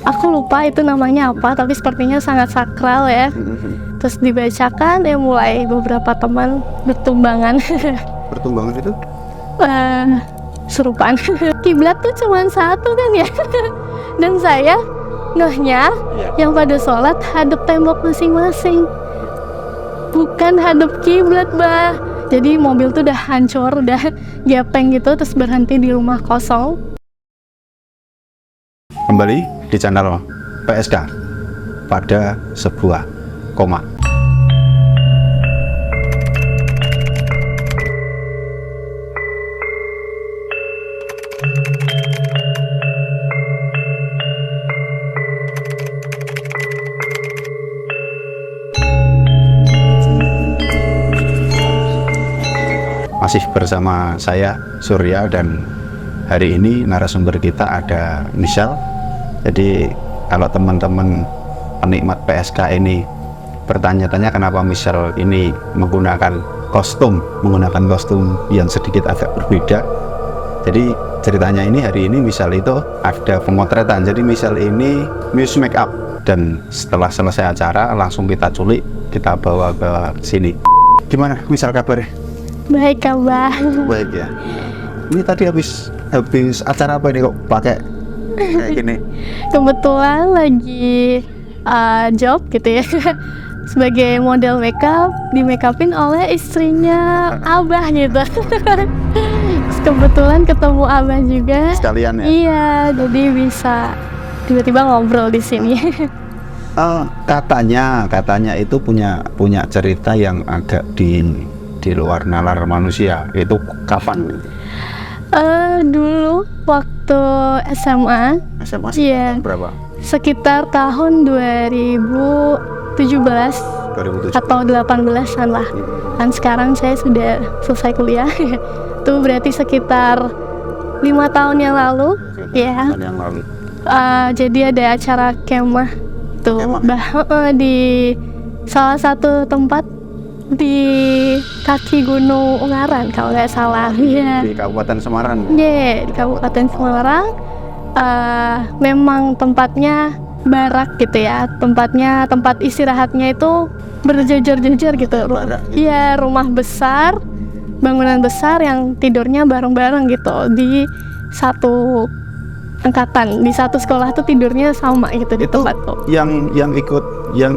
Aku lupa itu namanya apa, tapi sepertinya sangat sakral ya. Terus dibacakan, mulai beberapa teman bertumbangan. Pertumbangan itu? Serupan. Kiblat tuh cuma satu kan ya. Dan saya ngehnya yang pada sholat hadap tembok masing-masing, bukan hadap kiblat, bah. Jadi mobil tuh udah hancur, udah gepeng gitu, terus berhenti di rumah kosong. Kembali di channel PSK pada sebuah koma. Masih bersama saya Surya, dan hari ini narasumber kita ada Michelle. Jadi kalau teman-teman penikmat PSK ini bertanya-tanya kenapa Michelle ini menggunakan kostum yang sedikit agak berbeda. Jadi ceritanya ini hari ini Michelle itu ada pemotretan. Jadi Michelle ini muse make up, dan setelah selesai acara langsung kita culik, kita bawa ke sini. Gimana Michelle kabarnya? Baik kabar. Baik ya. Ini tadi habis acara apa ini kok pakai kayak gini? Kebetulan lagi job gitu ya. Sebagai model makeup, di makeupin oleh istrinya Abah gitu. Terus kebetulan ketemu Abah juga. Sekalian ya? Iya, jadi bisa tiba-tiba ngobrol di sini. Katanya itu punya cerita yang agak di luar nalar manusia. Itu kapan? Dulu waktu SMA. SMA iya, berapa? Sekitar tahun 2017 atau 18-an lah. Kan sekarang saya sudah selesai kuliah. Itu berarti sekitar 5 tahun yang lalu. Ya. Yang lalu. Jadi ada acara kemah tuh, di salah satu tempat di kaki Gunung Ungaran kalau nggak salah. Di Kabupaten Semarang. Di Kabupaten Semarang. Memang tempatnya barak gitu ya, tempat istirahatnya itu berjejer-jejer gitu. Iya, rumah besar, bangunan besar yang tidurnya bareng-bareng gitu di satu angkatan, di satu sekolah tuh tidurnya sama gitu di tempat tuh. Yang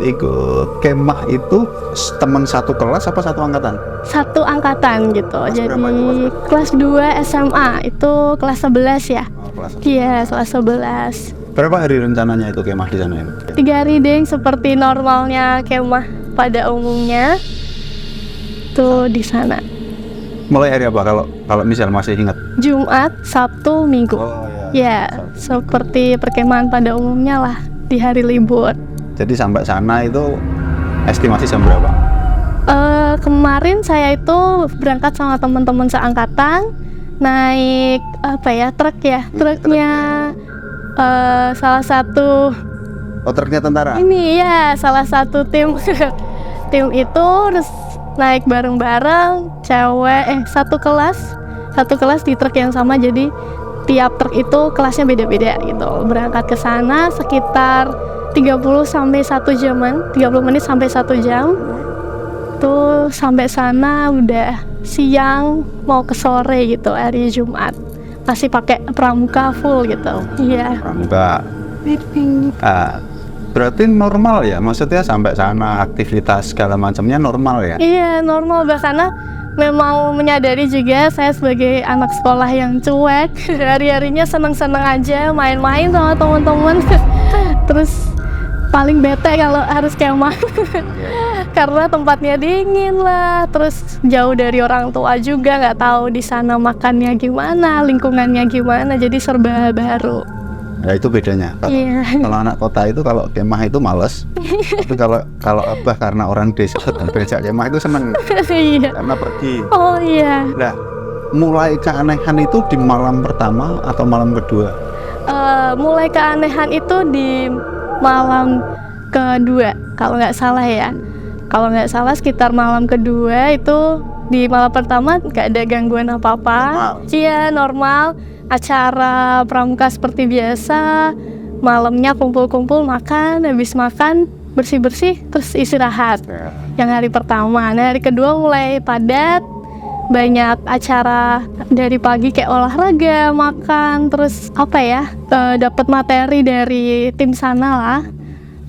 ikut kemah itu teman satu kelas apa satu angkatan? Satu angkatan gitu. Kelas jadi berapa? kelas 2 SMA itu kelas 11 ya. Kelas 11. Iya, kelas 11. Berapa hari rencananya itu kemah di sana itu? 3 hari deh, seperti normalnya kemah pada umumnya tuh di sana. Mulai hari apa kalau misal masih ingat? Jumat, Sabtu, Minggu. Ya, seperti perkemahan pada umumnya lah di hari libur. Jadi sampai sana itu estimasi jam berapa? Kemarin saya itu berangkat sama teman-teman seangkatan, naik truknya salah satu. Oh, truknya tentara? Ini ya, salah satu tim tim itu terus naik bareng-bareng, satu kelas di truk yang sama. Jadi tiap truk itu kelasnya beda-beda gitu. Berangkat ke sana sekitar 30 sampai 1 jaman, 30 menit sampai 1 jam. Tuh sampai sana udah siang mau ke sore gitu hari Jumat. Masih pakai pramuka full gitu. Iya. Pramuka. Berarti normal ya? Maksudnya sampai sana aktivitas segala macamnya normal ya? Iya, normal. Bahkan memang menyadari juga saya sebagai anak sekolah yang cuek, hari-harinya seneng-seneng aja main-main sama teman-teman. Terus paling bete kalau harus kemah karena tempatnya dingin lah, terus jauh dari orang tua juga, nggak tahu di sana makannya gimana, lingkungannya gimana, jadi serba baru. Ya itu bedanya. Kalau anak kota itu kalau kemah itu males. Tapi kalau Abah karena orang desa dan beca kemah itu seneng. Iya. Karena pergi. Oh iya. Nah, mulai keanehan itu di malam pertama atau malam kedua? Mulai keanehan itu di malam kedua kalau nggak salah ya. Kalau nggak salah sekitar malam kedua itu. Di malam pertama nggak ada gangguan apa-apa. Iya, normal. Acara pramuka seperti biasa, malamnya kumpul-kumpul makan, habis makan bersih-bersih terus istirahat. Yang hari pertama. Nah, hari kedua mulai padat, banyak acara dari pagi kayak olahraga, makan, terus dapat materi dari tim sana lah.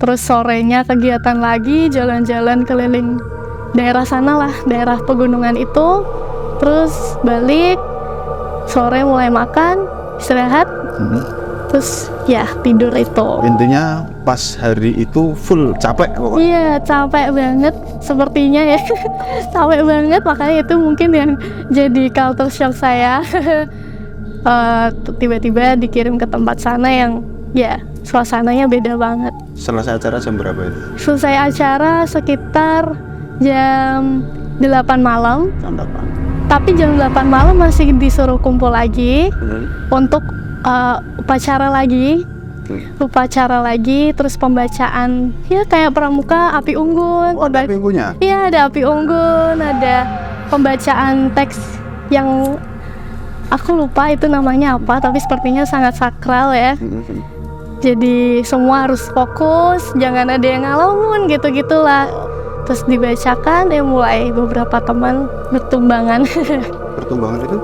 Terus sorenya kegiatan lagi, jalan-jalan keliling daerah sana lah, daerah pegunungan itu. Terus balik, sore mulai makan, istirahat, terus ya tidur itu. Intinya pas hari itu full capek pokoknya. Iya, capek banget sepertinya ya. Capek banget, makanya itu mungkin yang jadi culture shock saya. Tiba-tiba dikirim ke tempat sana yang ya suasananya beda banget. Selesai acara jam berapa itu? Selesai acara sekitar jam 8 malam. Jam berapa? Tapi jam 8 malam masih disuruh kumpul lagi untuk upacara lagi, terus pembacaan ya kayak pramuka api unggun. Oh, ada api unggunnya? Iya, ada api unggun, ada pembacaan teks yang aku lupa itu namanya apa, tapi sepertinya sangat sakral ya. Jadi semua harus fokus, jangan ada yang ngalamun gitu-gitulah. Terus dibacakan, mulai beberapa teman bertumbangan. Pertumbangan itu?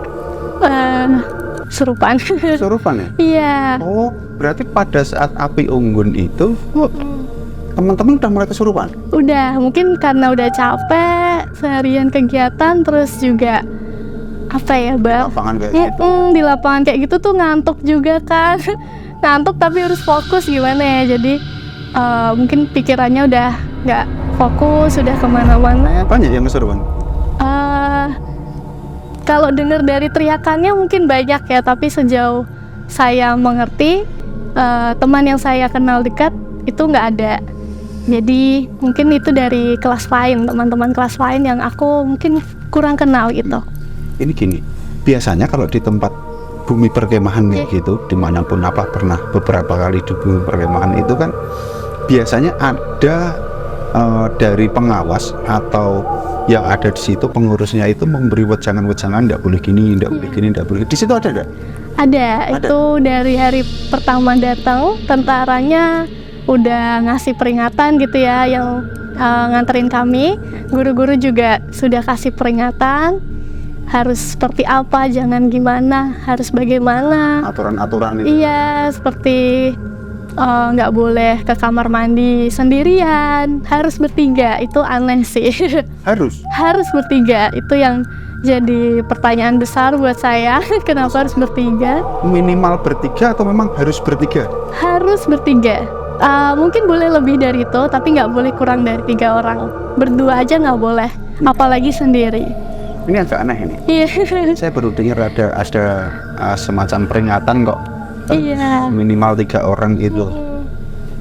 Serupan. Surupan ya? Iya. Oh, berarti pada saat api unggun itu teman-teman udah mulai kesurupan? Udah, mungkin karena udah capek seharian kegiatan, terus juga Lapangan kayak gitu. di lapangan kayak gitu tuh ngantuk juga kan. Ngantuk tapi harus fokus gimana ya. Jadi mungkin pikirannya udah nggak fokus, udah kemana-mana. Banyak yang kesurupan? Kalau dengar dari teriakannya mungkin banyak ya, tapi sejauh saya mengerti, teman yang saya kenal dekat itu nggak ada. Jadi mungkin itu dari kelas lain, teman-teman kelas lain yang aku mungkin kurang kenal gitu. Ini gini, biasanya kalau di tempat bumi perkemahan kayak gitu, dimanapun pernah beberapa kali di bumi perkemahan itu kan biasanya ada dari pengawas atau yang ada di situ, pengurusnya itu memberi wejangan-wejangan, tidak boleh gini, tidak boleh gini, tidak boleh. Di situ ada nggak? Ada. Itu dari hari pertama datang, tentaranya udah ngasih peringatan gitu ya, yang nganterin kami. Guru-guru juga sudah kasih peringatan, harus seperti apa, jangan gimana, harus bagaimana. Aturan-aturan itu? Iya, seperti nggak boleh ke kamar mandi sendirian, harus bertiga. Itu aneh sih. Harus bertiga, itu yang jadi pertanyaan besar buat saya. Kenapa harus bertiga? Minimal bertiga atau memang harus bertiga? Harus bertiga. Mungkin boleh lebih dari itu, tapi nggak boleh kurang dari 3 orang. Berdua aja nggak boleh, apalagi sendiri. Ini agak aneh ini. Iya. Saya baru dengar ada semacam peringatan kok. Iya. Minimal 3 orang itu.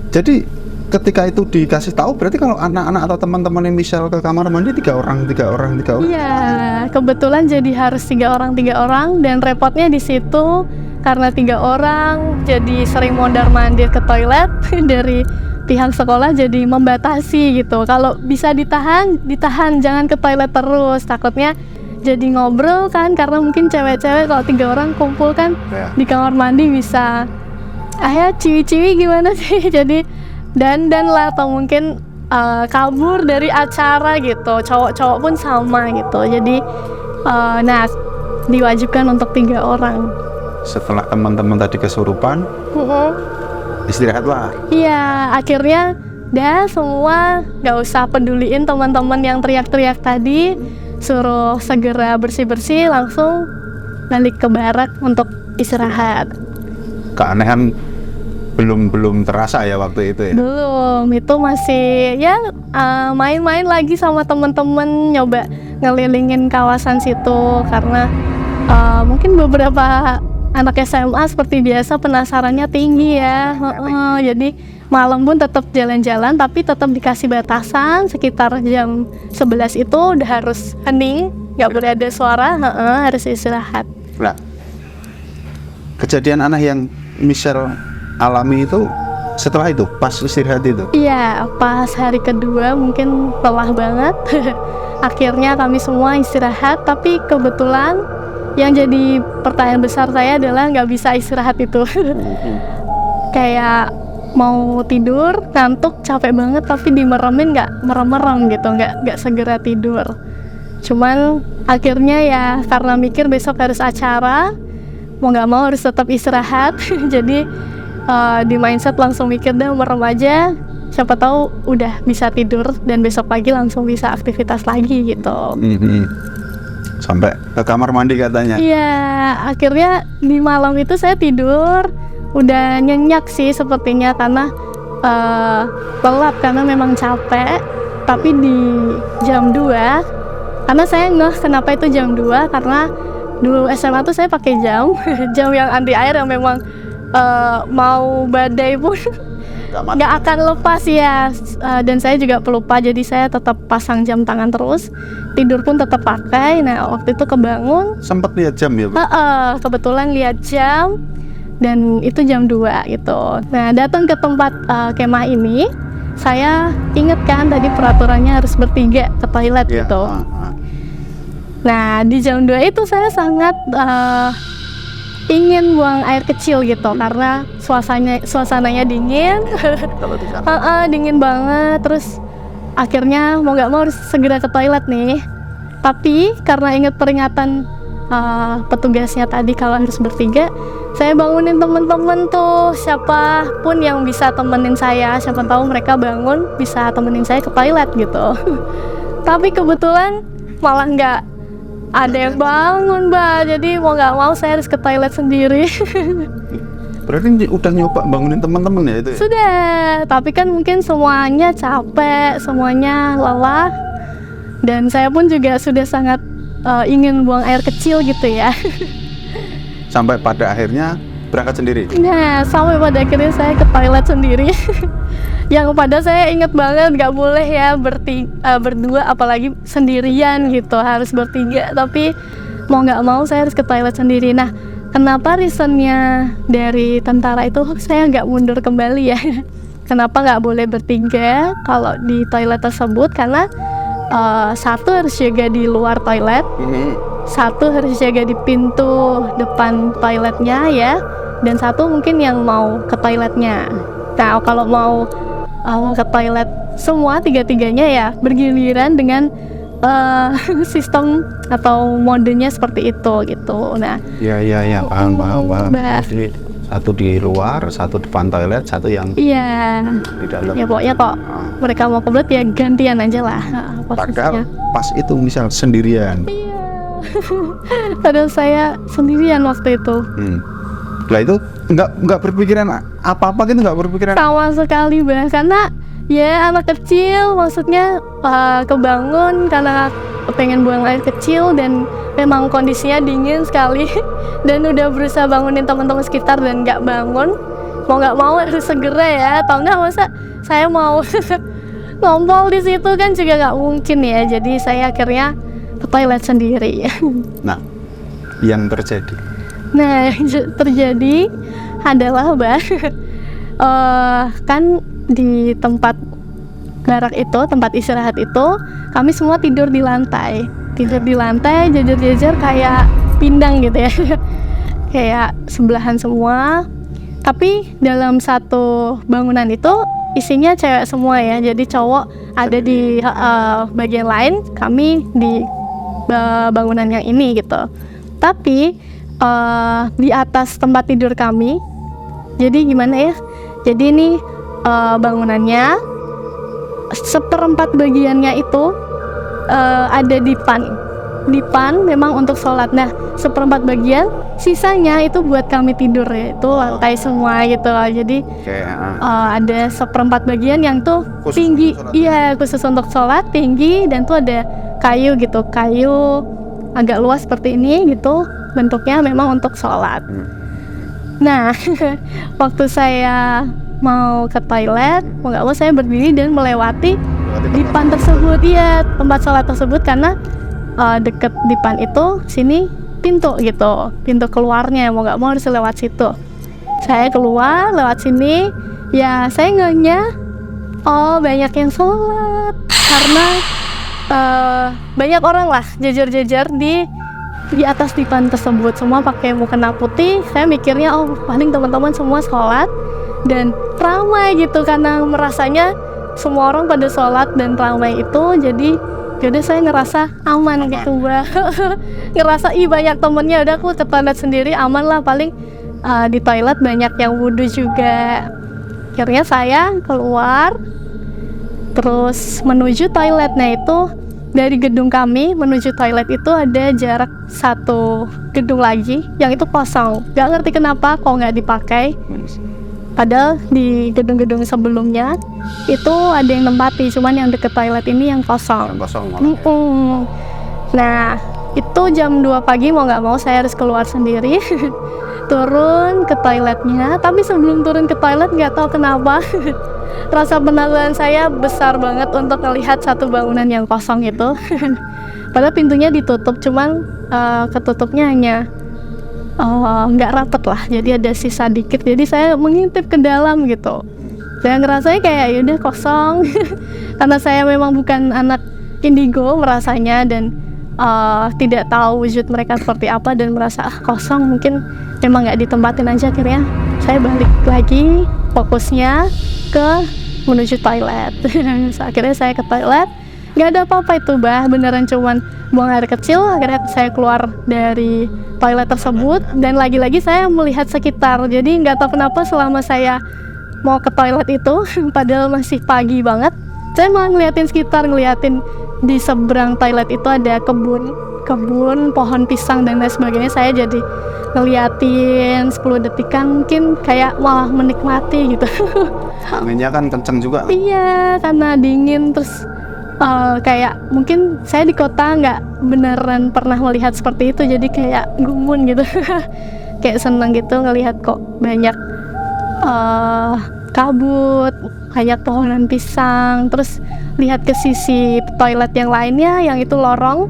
Jadi ketika itu dikasih tahu, berarti kalau anak-anak atau teman-teman yang misal ke kamar mandi 3 orang. Iya, kebetulan jadi harus 3 orang, dan repotnya di situ karena 3 orang jadi sering mondar-mandir ke toilet. Dari pihak sekolah jadi membatasi gitu. Kalau bisa ditahan, jangan ke toilet terus. Takutnya jadi ngobrol kan, karena mungkin cewek-cewek kalau 3 orang kumpul kan di kamar mandi bisa ciwi-ciwi gimana sih. Jadi dan lah, atau mungkin kabur dari acara gitu. Cowok-cowok pun sama gitu. Jadi diwajibkan untuk 3 orang. Setelah teman-teman tadi kesurupan, istirahatlah. Iya, akhirnya semua nggak usah peduliin teman-teman yang teriak-teriak tadi, suruh segera bersih-bersih, langsung balik ke barak untuk istirahat. Keanehan belum terasa ya waktu itu ya? Belum, itu masih ya main-main lagi sama teman-teman, nyoba ngelilingin kawasan situ, karena mungkin beberapa anak SMA seperti biasa penasarannya tinggi ya. Jadi malam pun tetap jalan-jalan, tapi tetap dikasih batasan sekitar jam 11 itu udah harus hening, nggak boleh ada suara, harus istirahat. Nah, kejadian aneh yang Michelle alami itu setelah itu, pas istirahat itu? Iya, pas hari kedua mungkin lelah banget. Akhirnya kami semua istirahat, tapi kebetulan yang jadi pertanyaan besar saya adalah nggak bisa istirahat itu. kayak mau tidur, ngantuk, capek banget, tapi dimeremin nggak merem-merem gitu, nggak segera tidur. Cuman akhirnya ya karena mikir besok harus acara, mau nggak mau harus tetap istirahat. Jadi di mindset langsung mikir deh merem aja, siapa tahu udah bisa tidur dan besok pagi langsung bisa aktivitas lagi gitu. Sampai ke kamar mandi katanya. Iya, akhirnya di malam itu saya tidur udah nyenyak sih sepertinya karena telat karena memang capek. Tapi di jam 2, karena saya ngeh kenapa itu jam 2, karena dulu SMA tuh saya pakai jam jam yang anti air yang memang mau badai pun nggak akan lepas ya. Dan saya juga pelupa, jadi saya tetap pasang jam tangan terus, tidur pun tetap pakai. Nah waktu itu kebangun, Sempet lihat jam ya Bu? kebetulan lihat jam dan itu jam 2 gitu. Nah datang ke tempat kemah ini, saya inget kan tadi peraturannya harus bertiga ke toilet Iya, gitu. Nah di jam 2 itu saya sangat ingin buang air kecil gitu karena suasananya dingin. Kalau di sana. Dingin banget. Terus akhirnya mau nggak mau harus segera ke toilet nih. Tapi karena inget peringatan petugasnya tadi kalau harus bertiga, saya bangunin temen-temen tuh, siapapun yang bisa temenin saya, siapa tahu mereka bangun bisa temenin saya ke toilet gitu. Tapi kebetulan malah nggak ada yang bangun Mbak, jadi mau nggak mau saya harus ke toilet sendiri. Berarti udah nyoba bangunin teman-teman ya itu ya? Sudah, tapi kan mungkin semuanya capek, semuanya lelah, dan saya pun juga sudah sangat ingin buang air kecil gitu ya. Sampai pada akhirnya berangkat sendiri? Nah, sampai pada akhirnya saya ke toilet sendiri. Yang pada saya inget banget nggak boleh ya berdua, apalagi sendirian gitu, harus bertiga. Tapi mau nggak mau saya harus ke toilet sendiri. Nah, kenapa reasonnya dari tentara itu saya nggak mundur kembali ya? Kenapa nggak boleh bertiga kalau di toilet tersebut? Karena satu harus jaga di luar toilet, satu harus jaga di pintu depan toiletnya ya, dan satu mungkin yang mau ke toiletnya. Nah kalau mau ke toilet semua tiga-tiganya ya bergiliran dengan sistem atau modenya seperti itu gitu. Nah Iya, paham. Mbak. Jadi satu di luar, satu depan toilet, satu yang Iya, di dalam. ya pokoknya kok mereka mau kebelet ya gantian aja lah Padahal posisinya. pas itu misal sendirian. Iya. Padahal saya sendirian waktu itu. Lah itu nggak berpikiran apa-apa gitu, nggak berpikiran. Sama sekali Bang, karena ya anak kecil, maksudnya kebangun karena pengen buang air kecil dan memang kondisinya dingin sekali. Dan udah berusaha bangunin teman-teman sekitar dan nggak bangun, mau nggak mau harus segera ya, atau nggak masa saya mau ngompol di situ kan juga nggak mungkin ya. Jadi saya akhirnya ke toilet sendiri. Nah, yang terjadi Nah, yang terjadi adalah kan di tempat barak itu, tempat istirahat itu, kami semua tidur di lantai, jajar-jajar kayak pindang gitu ya. Kayak sebelahan semua. Tapi dalam satu bangunan itu isinya cewek semua ya, jadi cowok ada di bagian lain, kami di bangunan yang ini gitu. Tapi di atas tempat tidur kami, jadi gimana ya, jadi ini bangunannya seperempat bagiannya itu ada dipan memang untuk sholat. Nah seperempat bagian sisanya itu buat kami tidur ya, itu lantai semua gitu. Jadi ada seperempat bagian yang tuh Khusus tinggi, untuk sholat. iya khusus untuk sholat, tinggi, dan tuh ada kayu gitu, kayu agak luas seperti ini gitu, bentuknya memang untuk sholat. Nah waktu saya mau ke toilet, mau nggak mau saya berdiri dan melewati dipan tersebut, ya tempat sholat tersebut, karena deket dipan itu sini pintu gitu, pintu keluarnya, mau nggak mau harus lewat situ. Saya keluar lewat sini, ya saya ngehnya oh banyak yang sholat, karena banyak orang lah jajar-jajar di atas dipan tersebut, semua pakai mukena putih. Saya mikirnya oh paling teman-teman semua sholat dan ramai gitu, karena merasanya semua orang pada sholat dan ramai itu, jadi yaudah saya ngerasa aman gitu Mbak. Ngerasa banyak temennya, udah aku ke toilet sendiri aman lah, paling di toilet banyak yang wudhu juga. Akhirnya saya keluar terus menuju toilet. Nah itu dari gedung kami menuju toilet itu ada jarak satu gedung lagi yang itu kosong. Gak ngerti kenapa kok nggak dipakai, padahal di gedung-gedung sebelumnya itu ada yang nempati, cuman yang deket toilet ini yang kosong. Yang kosong malah. Nah itu jam 2 pagi, mau nggak mau saya harus keluar sendiri. Turun ke toiletnya, tapi sebelum turun ke toilet nggak tahu kenapa rasa penasaran saya besar banget untuk melihat satu bangunan yang kosong itu. Padahal pintunya ditutup, cuman ketutupnya hanya nggak rapet lah, jadi ada sisa dikit. Jadi saya mengintip ke dalam gitu. Saya ngerasanya kayak yaudah kosong. Karena saya memang bukan anak indigo merasanya, dan tidak tahu wujud mereka seperti apa, dan merasa kosong, mungkin memang nggak ditempatin aja. Akhirnya saya balik lagi fokusnya ke menuju toilet. Akhirnya saya ke toilet, nggak ada apa-apa itu Bah, beneran cuman buang air kecil. Akhirnya saya keluar dari toilet tersebut, dan lagi-lagi saya melihat sekitar. Jadi nggak tahu kenapa selama saya mau ke toilet itu padahal masih pagi banget, saya malah ngeliatin sekitar, ngeliatin di seberang toilet itu ada kebun, pohon pisang dan lain sebagainya. Saya jadi ngeliatin 10 detikan, mungkin kayak malah menikmati gitu. Anginnya kan kenceng juga. Iya, karena dingin. Terus kayak mungkin saya di kota nggak beneran pernah melihat seperti itu, jadi kayak gumun gitu. Kayak seneng gitu ngelihat kok banyak kabut, kayak pohonan pisang. Terus lihat ke sisi toilet yang lainnya, yang itu lorong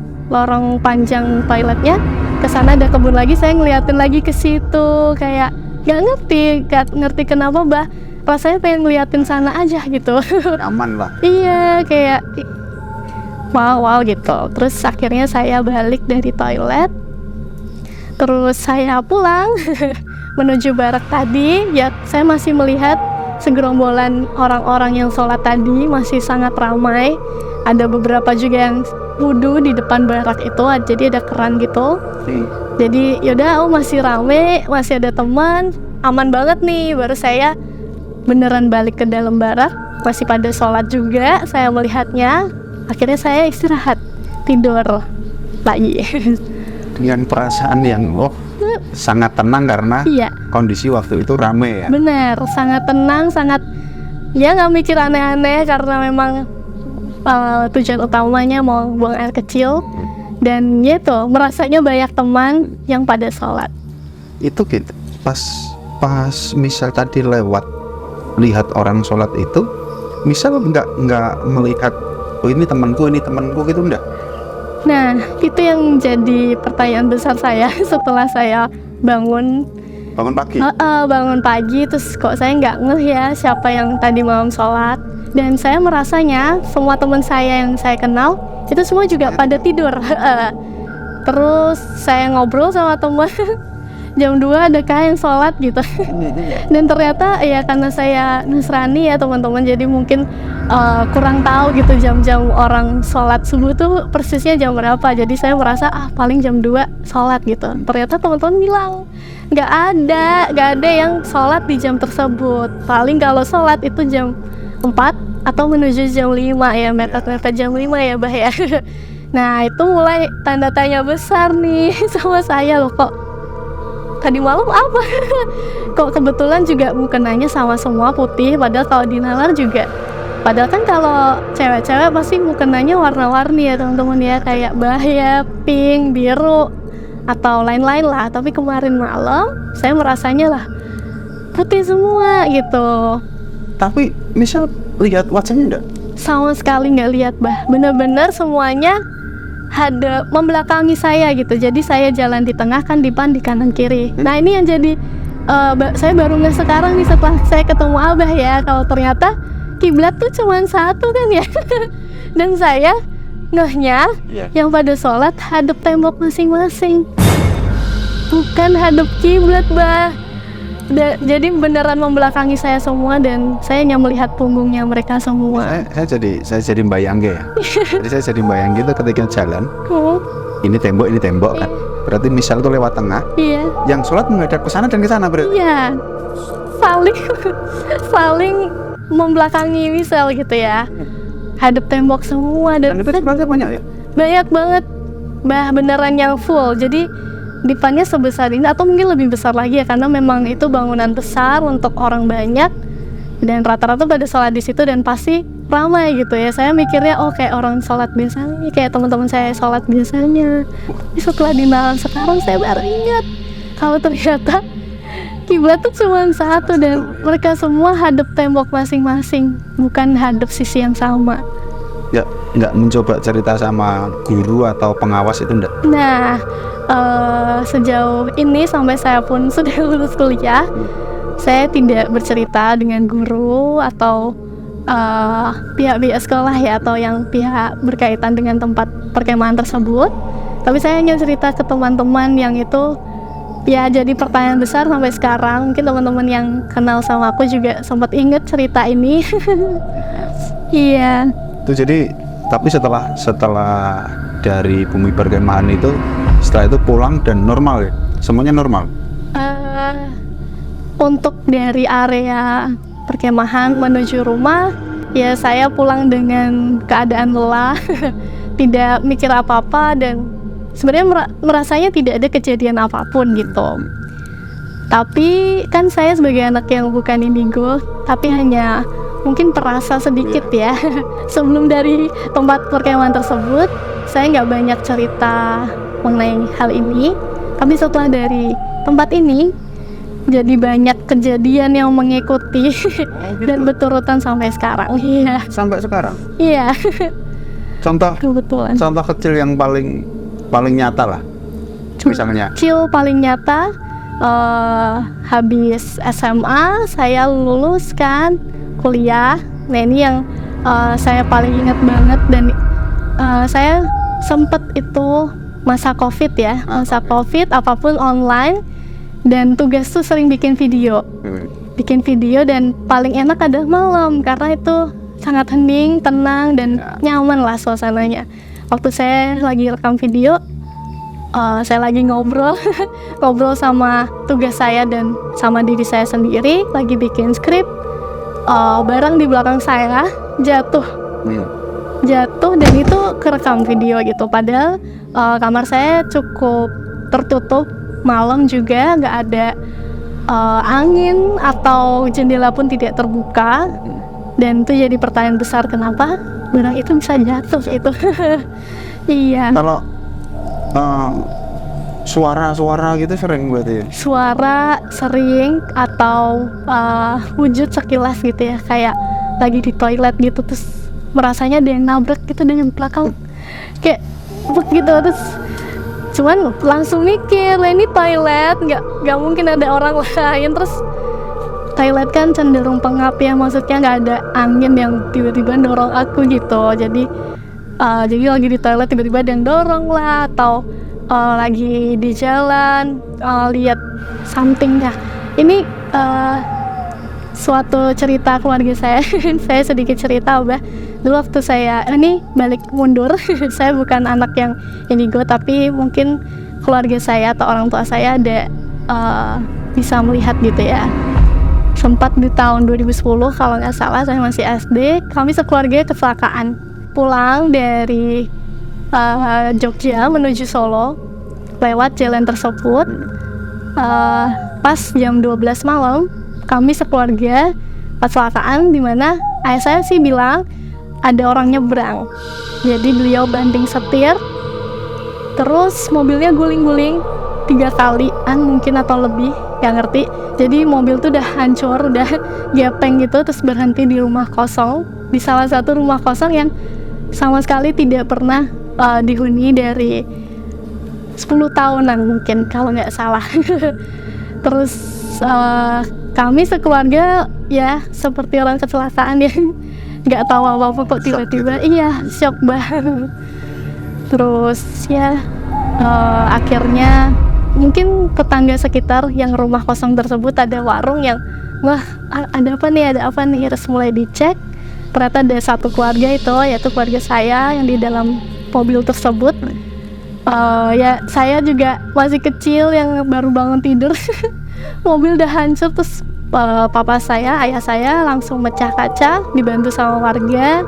panjang toiletnya, ke sana ada kebun lagi. Saya ngeliatin lagi ke situ, kayak nggak ngerti kenapa Bah, rasanya pengen ngeliatin sana aja gitu. Aman lah. Iya, kayak wow gitu. Terus akhirnya saya balik dari toilet, terus saya pulang menuju barak tadi. Ya saya masih melihat segerombolan orang-orang yang sholat tadi masih sangat ramai. Ada beberapa juga yang wudhu di depan barak itu, jadi ada keran gitu. Jadi yaudah, masih rame, masih ada teman, aman banget nih. Baru saya beneran balik ke dalam barak, masih pada sholat juga, saya melihatnya. Akhirnya saya istirahat, tidur lagi. Dengan perasaan yang sangat tenang karena iya, kondisi waktu itu rame ya. bener, sangat tenang, sangat ya nggak mikir aneh-aneh, karena memang tujuan utamanya mau buang air kecil. Dan gitu, merasanya banyak teman yang pada sholat. Itu gitu, pas misal tadi lewat lihat orang sholat itu, misal nggak melihat ini temanku gitu, enggak? Nah itu yang jadi pertanyaan besar saya setelah saya bangun pagi. Bangun pagi, terus kok saya nggak ngeh ya siapa yang tadi malam sholat. Dan saya merasanya semua teman saya yang saya kenal itu semua juga pada tidur. Terus saya ngobrol sama teman, jam 2 adakah yang sholat gitu. Dan ternyata ya karena saya Nasrani ya teman-teman, jadi mungkin kurang tahu gitu jam-jam orang sholat subuh tuh persisnya jam berapa. Jadi saya merasa paling jam 2 sholat gitu. Ternyata teman-teman bilang nggak ada yang sholat di jam tersebut. Paling kalau sholat itu jam 4 atau menuju jam 5 ya, mepet-mepet jam 5 ya Bah ya. Nah itu mulai tanda tanya besar nih sama saya loh, kok tadi malam apa? Kok kebetulan juga mukenanya sama semua putih, padahal kalau di nalar juga. Padahal kan kalau cewek-cewek pasti mukenanya warna-warni ya teman-teman ya, kayak bahaya, pink, biru, atau lain-lain lah. Tapi kemarin malam saya merasanya lah putih semua gitu. Tapi misal lihat wajahnya enggak? Sama sekali nggak lihat Bah, bener-bener semuanya ada membelakangi saya gitu. Jadi saya jalan di tengah, kan Dipan di kanan kiri. Nah ini yang jadi saya baru nggak sekarang nih setelah saya ketemu Abah ya, kalau ternyata kiblat tuh cuma satu kan ya. Dan saya ngehnya yang pada sholat hadap tembok masing-masing, bukan hadap kiblat Bah. Jadi beneran membelakangi saya semua dan saya hanya melihat punggungnya mereka semua. Saya jadi bayangke ya. Jadi saya jadi bayangke itu ketika jalan, ini tembok kan. Berarti misal itu lewat tengah. Iya. Yang sholat menghadap ke sana dan ke sana berarti. Iya. Saling membelakangi misal gitu ya. Hadap tembok semua Dan itu berarti banyak ya. Banyak banget. Beneran yang full. Jadi depannya sebesar ini atau mungkin lebih besar lagi ya, karena memang itu bangunan besar untuk orang banyak dan rata-rata pada sholat di situ dan pasti ramai gitu ya. Saya mikirnya kayak orang sholat biasanya, kayak teman-teman saya sholat biasanya. Setelah dinalar sekarang saya baru ingat kalau ternyata kiblat tuh cuma satu dan mereka semua hadap tembok masing-masing, bukan hadap sisi yang sama. Ya, nggak mencoba cerita sama guru atau pengawas itu enggak? Nah, sejauh ini sampai saya pun sudah lulus kuliah, saya tidak bercerita dengan guru atau pihak-pihak sekolah ya, atau yang pihak berkaitan dengan tempat perkemahan tersebut. Tapi saya hanya cerita ke teman-teman yang itu ya jadi pertanyaan besar sampai sekarang. Mungkin teman-teman yang kenal sama aku juga sempat ingat cerita ini. Iya. Itu jadi, tapi setelah dari bumi perkemahan itu, setelah itu pulang dan normal ya? Semuanya normal? Untuk dari area perkemahan menuju rumah, ya saya pulang dengan keadaan lelah, tidak mikir apa-apa dan sebenarnya merasanya tidak ada kejadian apapun gitu. Tapi kan saya sebagai anak yang bukan indigo, tapi hanya mungkin terasa sedikit ya. Sebelum dari tempat perkemahan tersebut, saya nggak banyak cerita mengenai hal ini. Tapi setelah dari tempat ini, jadi banyak kejadian yang mengikuti dan berturutan sampai sekarang. Iya. Sampai sekarang? Iya. Contoh Kebetulan. Contoh kecil yang paling nyata lah. Misalnya. Kecil paling nyata, habis SMA saya lulus kan kuliah. Nah ini yang saya paling ingat banget dan saya sempet itu masa COVID ya, masa COVID apapun online dan tugas tuh sering bikin video dan paling enak adalah malam karena itu sangat hening, tenang dan nyaman lah suasananya. Waktu saya lagi rekam video, saya lagi ngobrol sama tugas saya dan sama diri saya sendiri, lagi bikin skrip. Barang di belakang saya jatuh dan itu kerekam video gitu. Padahal kamar saya cukup tertutup, malam juga nggak ada angin atau jendela pun tidak terbuka. Dan itu jadi pertanyaan besar, kenapa barang itu bisa jatuh itu. Iya. Kalau suara gitu sering berarti ya? Suara sering atau wujud sekilas gitu ya, kayak lagi di toilet gitu terus merasanya ada yang nabrak gitu dengan belakang kayak begitu, terus cuman langsung mikir ini toilet, nggak mungkin ada orang lain. Terus toilet kan cenderung pengap ya, maksudnya nggak ada angin yang tiba-tiba dorong aku gitu. Jadi lagi di toilet tiba-tiba ada yang dorong lah, atau lagi di jalan lihat something dah. Ini suatu cerita keluarga saya. Saya sedikit cerita, Mbak. Dulu waktu saya ini balik mundur, saya bukan anak yang indigo, tapi mungkin keluarga saya atau orang tua saya ada bisa melihat gitu ya. Sempat di tahun 2010 kalau nggak salah, saya masih SD, kami sekeluarga kecelakaan pulang dari Jogja menuju Solo lewat jalan tersebut. Pas jam 12 malam kami sekeluarga kecelakaan, dimana ayah saya sih bilang ada orang nyebrang, jadi beliau banting setir terus mobilnya guling-guling 3 kalian mungkin atau lebih, nggak ngerti. Jadi mobil tuh udah hancur, udah gepeng gitu, terus berhenti di rumah kosong, di salah satu rumah kosong yang sama sekali tidak pernah dihuni dari 10 tahunan mungkin kalau nggak salah. Terus kami sekeluarga ya seperti orang kecelakaan yang nggak tahu apa-apa kok tiba-tiba shock banget. Terus ya akhirnya mungkin tetangga sekitar yang rumah kosong tersebut ada warung yang wah ada apa nih, terus mulai dicek, ternyata ada satu keluarga itu, yaitu keluarga saya yang di dalam mobil tersebut. Ya saya juga masih kecil yang baru bangun tidur. Mobil udah hancur, terus papa saya, ayah saya langsung mecah kaca, dibantu sama warga,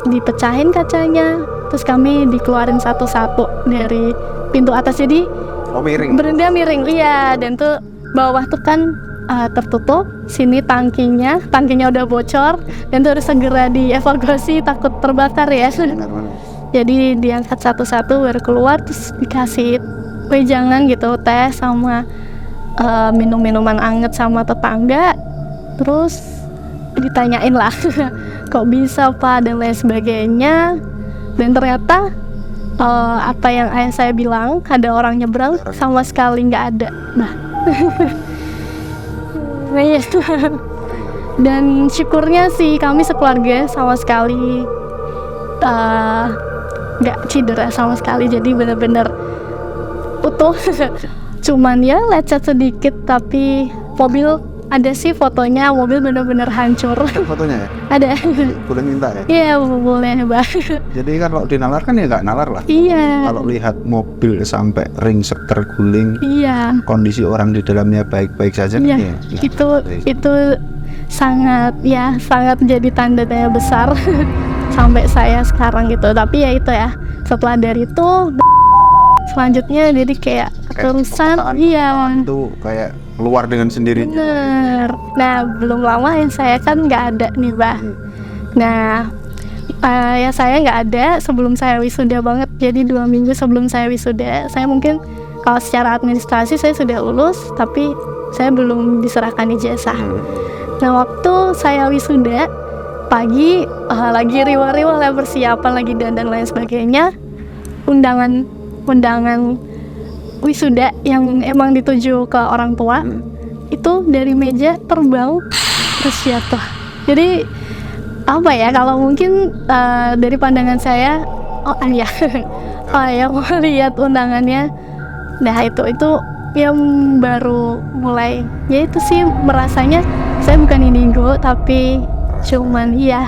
dipecahin kacanya, terus kami dikeluarin satu-satu dari pintu atas. Jadi miring. berenda miring, iya, dan tuh bawah tuh kan tertutup, sini tangkinya udah bocor, dan tuh harus segera dievakuasi takut terbakar ya. Jadi diangkat satu-satu baru keluar, terus dikasih wejangan gitu, teh sama minum-minuman anget sama tetangga, terus ditanyain lah kok bisa Pak dan lain sebagainya, dan ternyata apa yang ayah saya bilang, ada orang nyebrang, sama sekali nggak ada. Nah, dan syukurnya sih kami sekeluarga sama sekali nggak cedera sama sekali, jadi benar-benar utuh. Cuman ya lecet sedikit, tapi mobil ada sih fotonya, mobil benar-benar hancur. Ada fotonya ya? Ada. Boleh minta ya? Iya boleh Mbak. Jadi kan kalau dinalar kan ya nggak nalar lah. Iya. Kalau lihat mobil sampai ringsek terguling, Iya. kondisi orang di dalamnya baik-baik saja, Iya. ya. Itu sangat jadi tanda tanya besar sampai saya sekarang gitu. Tapi ya itu ya, setelah dari itu selanjutnya jadi kayak keterusan. Iya. Itu kayak keluar dengan sendirinya. Bener. Nah belum lama ya saya kan nggak ada nih Mbak. Nah ya saya nggak ada sebelum saya wisuda banget. Jadi 2 minggu sebelum saya wisuda, saya mungkin kalau secara administrasi saya sudah lulus, tapi saya belum diserahkan ijazah. Nah waktu saya wisuda pagi, lagi riwa-riwa lah, persiapan lagi dan lain sebagainya, undangan wisuda yang emang dituju ke orang tua itu dari meja terbang terus jatuh. Jadi apa ya, kalau mungkin dari pandangan saya, ayah mau lihat undangannya, nah itu yang baru mulai, ya itu sih merasanya saya bukan indigo tapi cuman ya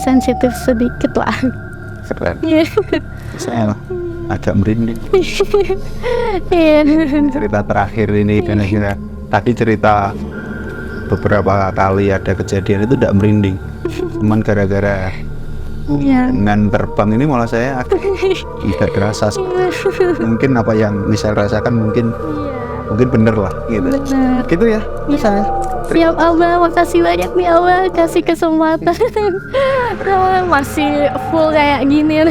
sensitif sedikit lah. Keren. Iya. Saya agak merinding. Iya. Cerita terakhir ini kira-kira tadi cerita beberapa kali ada kejadian itu tidak merinding, cuman gara-gara dengan terbang ini malah saya agak tidak terasa. Mungkin apa yang bisa rasakan mungkin bener lah gitu. Bener. Gitu ya misalnya. Siap Abah, makasih banyak nih Abah kasih kesempatan. Masih full kayak gini.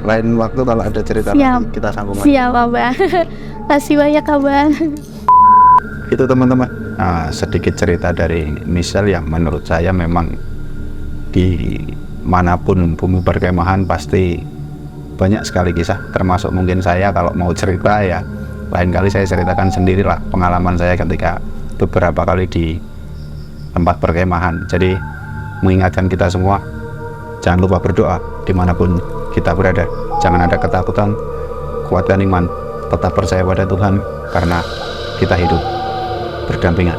Lain waktu kalau ada cerita Siap. kita sambung lagi. Siap Abah. Kasih banyak Abah. Itu teman-teman, sedikit cerita dari Michelle yang menurut saya memang di manapun bumi perkemahan pasti banyak sekali kisah, termasuk mungkin saya kalau mau cerita ya lain kali saya ceritakan sendirilah pengalaman saya ketika beberapa kali di tempat perkemahan. Jadi mengingatkan kita semua, jangan lupa berdoa dimanapun kita berada, jangan ada ketakutan, kuatkan iman, tetap percaya pada Tuhan, karena kita hidup berdampingan.